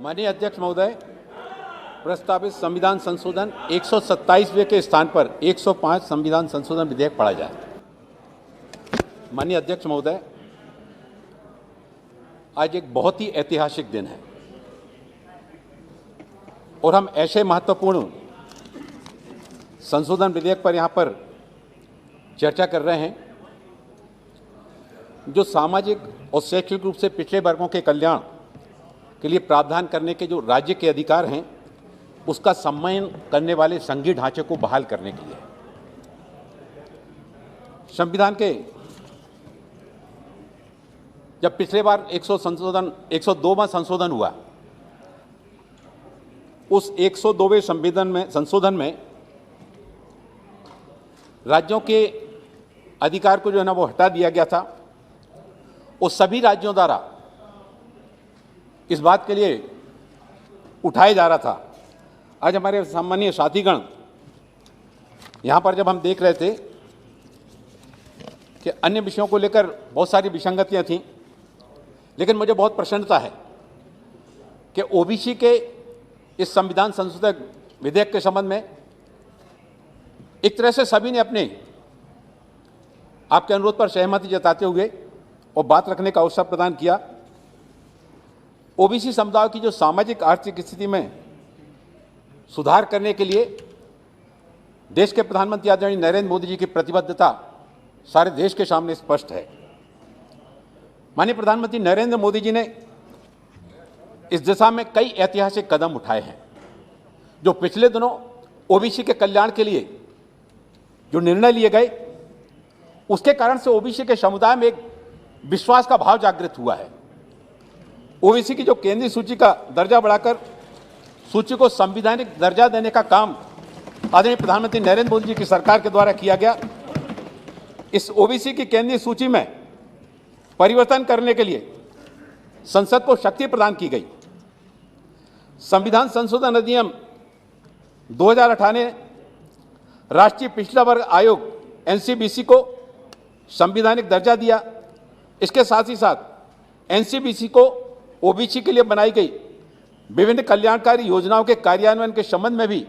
माननीय अध्यक्ष महोदय, प्रस्तावित संविधान संशोधन 127वें के स्थान पर 105 संविधान संशोधन विधेयक पढ़ा जाए। माननीय अध्यक्ष महोदय, आज एक बहुत ही ऐतिहासिक दिन है और हम ऐसे महत्वपूर्ण संशोधन विधेयक पर यहाँ पर चर्चा कर रहे हैं जो सामाजिक और शैक्षिक रूप से पिछड़े वर्गों के कल्याण के लिए प्रावधान करने के जो राज्य के अधिकार हैं उसका सम्मान करने वाले संघीय ढांचे को बहाल करने के लिए संविधान के जब पिछले बार 102वां संशोधन हुआ, उस 102वें संशोधन में राज्यों के अधिकार को जो है ना वो हटा दिया गया था और सभी राज्यों द्वारा इस बात के लिए उठाया जा रहा था। आज हमारे सम्मानीय साथीगण यहाँ पर जब हम देख रहे थे कि अन्य विषयों को लेकर बहुत सारी विसंगतियाँ थीं, लेकिन मुझे बहुत प्रसन्नता है कि ओबीसी के इस संविधान संशोधन विधेयक के संबंध में एक तरह से सभी ने अपने आपके अनुरोध पर सहमति जताते हुए और बात रखने का अवसर प्रदान किया। ओबीसी समुदाय की जो सामाजिक आर्थिक स्थिति में सुधार करने के लिए देश के प्रधानमंत्री आदरणीय नरेंद्र मोदी जी की प्रतिबद्धता सारे देश के सामने स्पष्ट है। माननीय प्रधानमंत्री नरेंद्र मोदी जी ने इस दिशा में कई ऐतिहासिक कदम उठाए हैं। जो पिछले दिनों ओबीसी के कल्याण के लिए जो निर्णय लिए गए, उसके कारण से ओबीसी के समुदाय में एक विश्वास का भाव जागृत हुआ है। ओबीसी की जो केंद्रीय सूची का दर्जा बढ़ाकर सूची को संवैधानिक दर्जा देने का काम आदरणीय प्रधानमंत्री नरेंद्र मोदी जी की सरकार के द्वारा किया गया। इस ओबीसी की केंद्रीय सूची में परिवर्तन करने के लिए संसद को शक्ति प्रदान की गई। संविधान संशोधन अधिनियम 2018 ने राष्ट्रीय पिछड़ा वर्ग आयोग एनसीबीसी को संवैधानिक दर्जा दिया। इसके साथ ही साथ एनसीबीसी को ओबीसी के लिए बनाई गई विभिन्न कल्याणकारी योजनाओं के कार्यान्वयन के संबंध में भी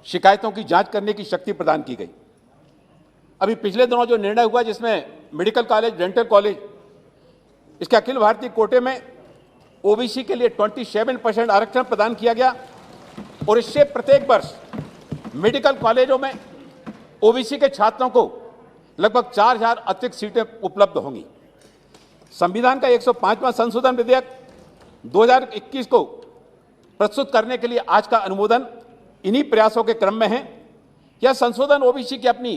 शिकायतों की जांच करने की शक्ति प्रदान की गई। अभी पिछले दिनों जो निर्णय हुआ जिसमें मेडिकल कॉलेज, डेंटल कॉलेज, इसके अखिल भारतीय कोटे में ओबीसी के लिए 27% आरक्षण प्रदान किया गया और इससे प्रत्येक वर्ष मेडिकल कॉलेजों में ओबीसी के छात्रों को लगभग 4000 अतिरिक्त सीटें उपलब्ध होंगी। संविधान का 105वां संशोधन विधेयक 2021 को प्रस्तुत करने के लिए आज का अनुमोदन इन्हीं प्रयासों के क्रम में है। यह संशोधन ओबीसी की अपनी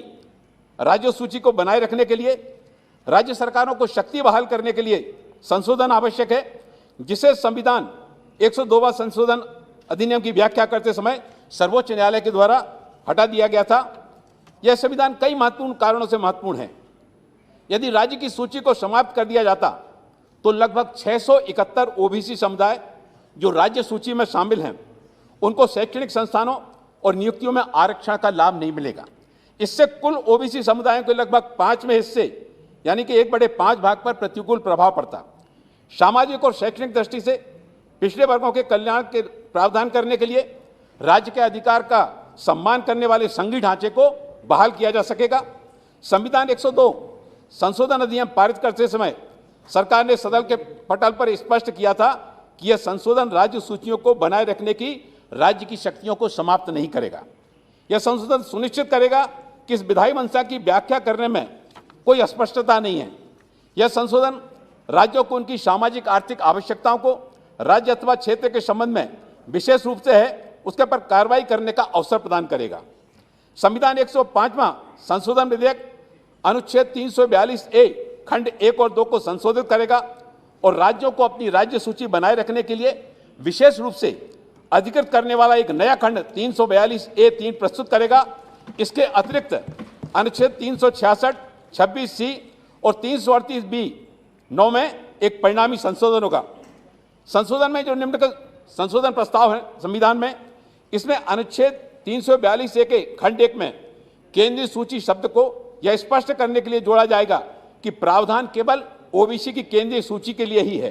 राज्य सूची को बनाए रखने के लिए राज्य सरकारों को शक्ति बहाल करने के लिए संशोधन आवश्यक है, जिसे संविधान 102वां संशोधन अधिनियम की व्याख्या करते समय सर्वोच्च न्यायालय के द्वारा हटा दिया गया था। यह संविधान कई महत्वपूर्ण कारणों से महत्वपूर्ण है। यदि राज्य की सूची को समाप्त कर दिया जाता तो लगभग 671 ओबीसी समुदाय जो राज्य सूची में शामिल हैं उनको शैक्षणिक संस्थानों और नियुक्तियों में आरक्षण का लाभ नहीं मिलेगा। इससे कुल ओबीसी समुदायों के लगभग 5वें हिस्से यानी कि 1/5 भाग पर प्रतिकूल प्रभाव पड़ता। सामाजिक और शैक्षणिक दृष्टि से पिछड़े वर्गों के कल्याण के प्रावधान करने के लिए राज्य के अधिकार का सम्मान करने वाले संघीय ढांचे को बहाल किया जा सकेगा। संविधान 102 संशोधन अधिनियम पारित करते समय सरकार ने सदन के पटल पर स्पष्ट किया था कि यह संशोधन राज्य सूचियों को बनाए रखने की राज्य की शक्तियों को समाप्त नहीं करेगा। यह संशोधन सुनिश्चित करेगा कि इस विधायी मंशा की व्याख्या करने में कोई अस्पष्टता नहीं है। यह संशोधन राज्यों को उनकी सामाजिक आर्थिक आवश्यकताओं को राज्य अथवा क्षेत्र के संबंध में विशेष रूप से है उसके पर कार्रवाई करने का अवसर प्रदान करेगा। संविधान 105वां संशोधन विधेयक अनुच्छेद 342A खंड 1 और 2 को संशोधित करेगा और राज्यों को अपनी राज्य सूची बनाए रखने के लिए विशेष रूप से अधिकृत करने वाला एक नया खंड 342A3 प्रस्तुत करेगा। इसके अतिरिक्त अनुच्छेद 366, 26C और 338B(9) में एक परिणामी संशोधन होगा। संशोधन में जो निम्न संशोधन प्रस्ताव है संविधान में, इसमें अनुच्छेद 342A के खंड 1 में केंद्रीय सूची शब्द को यह स्पष्ट करने के लिए जोड़ा जाएगा कि प्रावधान केवल ओबीसी की केंद्रीय सूची के लिए ही है।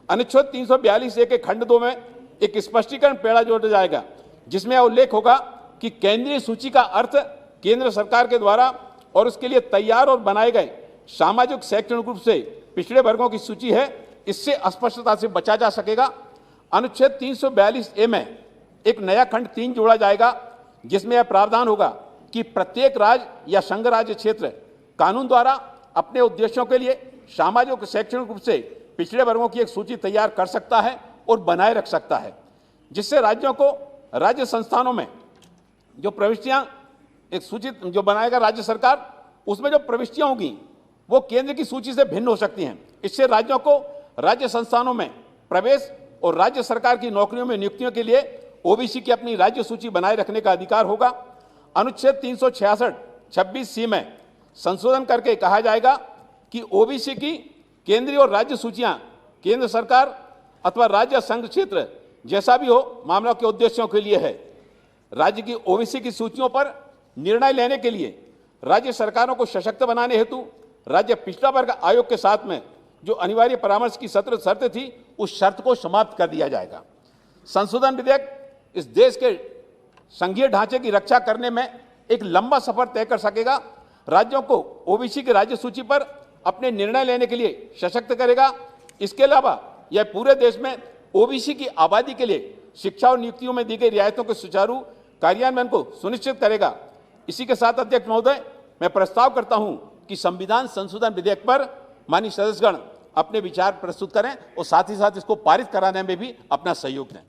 अनुच्छेद 342A के खंड 2 में एक स्पष्टीकरण पेड़ा जोड़ा जाएगा जिसमें उल्लेख होगा कि केंद्रीय सूची का अर्थ केंद्र सरकार के द्वारा और उसके लिए तैयार और बनाए गए सामाजिक शैक्षणिक रूप से पिछड़े वर्गों की सूची है। इससे अस्पष्टता से बचा जा सकेगा। अनुच्छेद 342A में एक नया खंड 3 जोड़ा जाएगा जिसमें यह प्रावधान होगा कि प्रत्येक राज्य या संघ राज्य क्षेत्र कानून द्वारा अपने उद्देश्यों के लिए सामाजिक और शैक्षणिक रूप से पिछड़े वर्गों की एक सूची तैयार कर सकता है और बनाए रख सकता है, जिससे राज्यों को राज्य संस्थानों में जो प्रविष्टियां एक सूची जो बनाएगा राज्य सरकार, उसमें जो प्रविष्टियां होंगी वो केंद्र की सूची से भिन्न हो सकती हैं। इससे राज्यों को राज्य संस्थानों में प्रवेश और राज्य सरकार की नौकरियों में नियुक्तियों के लिए ओबीसी की अपनी राज्य सूची बनाए रखने का अधिकार होगा। अनुच्छेद 366(26)(c) में संशोधन करके कहा जाएगा कि ओबीसी की केंद्रीय और राज्य सूचियां केंद्र सरकार अथवा राज्य संघ क्षेत्र जैसा भी हो मामलों के उद्देश्यों के लिए है। राज्य की ओबीसी की सूचियों पर निर्णय लेने के लिए राज्य सरकारों को सशक्त बनाने हेतु राज्य पिछड़ा वर्ग आयोग के साथ में जो अनिवार्य परामर्श की शर्त थी उस शर्त को समाप्त कर दिया जाएगा। संशोधन विधेयक इस देश के संघीय ढांचे की रक्षा करने में एक लंबा सफर तय कर सकेगा। राज्यों को ओबीसी की राज्य सूची पर अपने निर्णय लेने के लिए सशक्त करेगा। इसके अलावा यह पूरे देश में ओबीसी की आबादी के लिए शिक्षा और नियुक्तियों में दी गई रियायतों के सुचारू कार्यान्वयन को सुनिश्चित करेगा। इसी के साथ अध्यक्ष महोदय, मैं प्रस्ताव करता हूं कि संविधान संशोधन विधेयक पर माननीय सदस्यगण अपने विचार प्रस्तुत करें और साथ ही साथ इसको पारित कराने में भी अपना सहयोग दें।